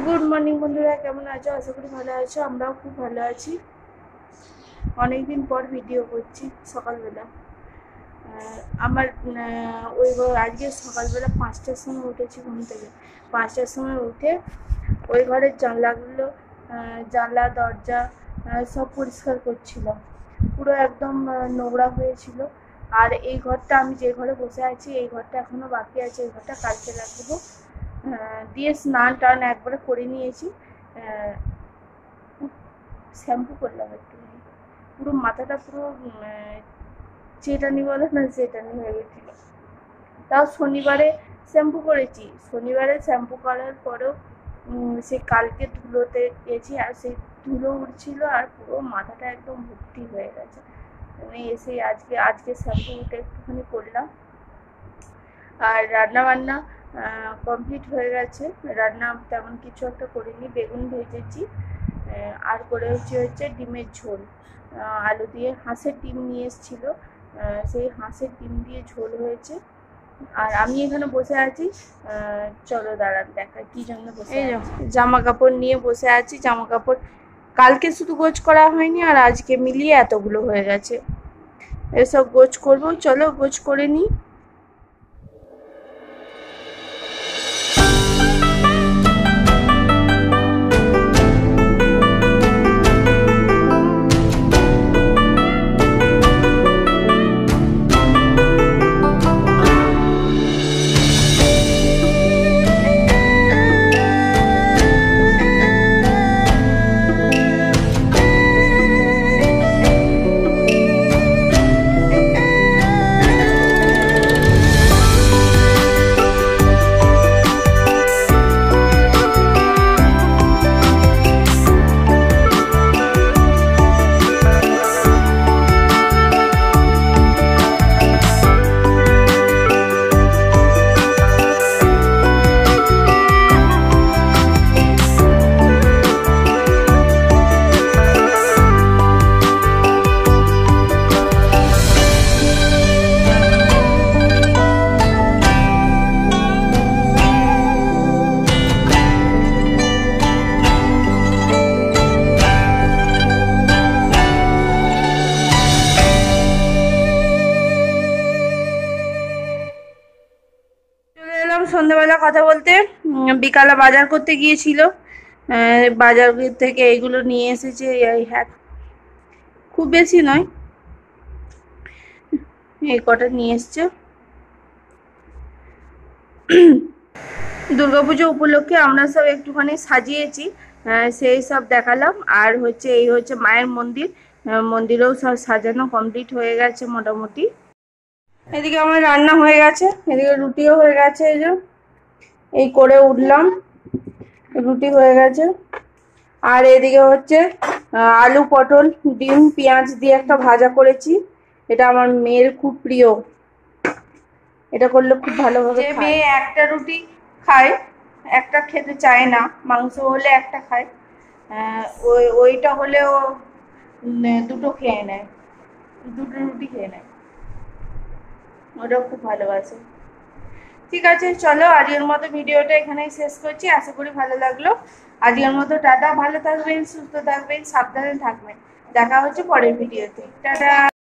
Good morning বন্ধুরা, কেমন আছো? আশা করি ভালো আছো। আমরাও খুব ভালো আছি। অনেকদিন পর ভিডিও করছি সকালবেলা। আমার ওই আজকে সকালবেলা 5টার সময় উঠেছি ঘুম থেকে। 5টার সময় উঠে ওই ঘরের জানলাগুলো, জানলা দরজা সব পরিষ্কার করছিলাম। পুরো একদম নোংরা হয়েছিল। আর এই ঘরটা, আমি যে ঘরে বসে আছি, এই ঘরটা এখনও বাকি আছে। এই ঘরটা কালকে রাখবো। দিয়ে স্নান টান একবারে করে নিয়েছি। শ্যাম্পু করলাম একটু, পুরো মাথাটা পুরো চেটানি বলে না, চেটানি হয়ে গেছিল। তাও শনিবারে শ্যাম্পু করেছি। শনিবারে শ্যাম্পু করার পরেও সে কালকে ধুলোতে গেছি, আর সেই ধুলো উঠছিল আর পুরো মাথাটা একদম ভর্তি হয়ে গেছে। মানে এসে আজকে শ্যাম্পুটা একটুখানি করলাম। আর রান্না বান্না কমপ্লিট হয়ে গেছে। রান্না তেমন কিছু একটা করিনি, বেগুন ভেজেছি আর করে হচ্ছে ডিমের ঝোল। আলু দিয়ে হাঁসের ডিম নিয়ে এসেছিলো, সেই হাঁসের ডিম দিয়ে ঝোল হয়েছে। আর আমি এখানে বসে আছি। চলো দাঁড়ান দেখাই কি জন্য বসে আছি। জামা কাপড় নিয়ে বসে আছি। জামা কাপড় কালকে শুধু গোছ করা হয়নি, আর আজকে মিলিয়ে এতগুলো হয়ে গেছে। এসব গোছ করবো, চলো গোছ করে নিই। সন্ধ্যাবেলা কথা বলতে, বিকালে বাজার করতে গিয়েছিল। বাজার থেকে এইগুলো নিয়ে এসেছে। এই হ্যাঁ, খুব বেশি নয়, এই কটা নিয়ে এসছে। দুর্গাপুজো উপলক্ষে আমরা সব একটুখানি সাজিয়েছি, সেই সব দেখালাম। আর এই হচ্ছে মায়ের মন্দির। মন্দিরেও সব সাজানো কমপ্লিট হয়ে গেছে মোটামুটি। এদিকে আমার রান্না হয়ে গেছে, এদিকে রুটিও হয়ে গেছে। এই যে এই করে উঠলাম, রুটি হয়ে গেছে। আর এদিকে হচ্ছে আলু পটল ডিম পেঁয়াজ দিয়ে একটা ভাজা করেছি। এটা আমার মেয়ের খুব প্রিয়, এটা করলে খুব ভালোভাবে খায়। মেয়ে একটা রুটি খায়, একটা খেতে চায় না। মাংস হলে একটা খায়, ওইটা হলে ও দুটো খেয়ে নেয়, দুটো রুটি খেয়ে নেয়। ওটা খুব ভালোবাসে। ঠিক আছে, চলো আজকের মতো ভিডিওটা এখানেই শেষ করছি। আশা করি ভালো লাগলো। আজকের মতো টাটা। ভালো থাকবেন, সুস্থ থাকবেন, সাবধানে থাকবেন। দেখা হচ্ছে পরের ভিডিওতে। টাটা।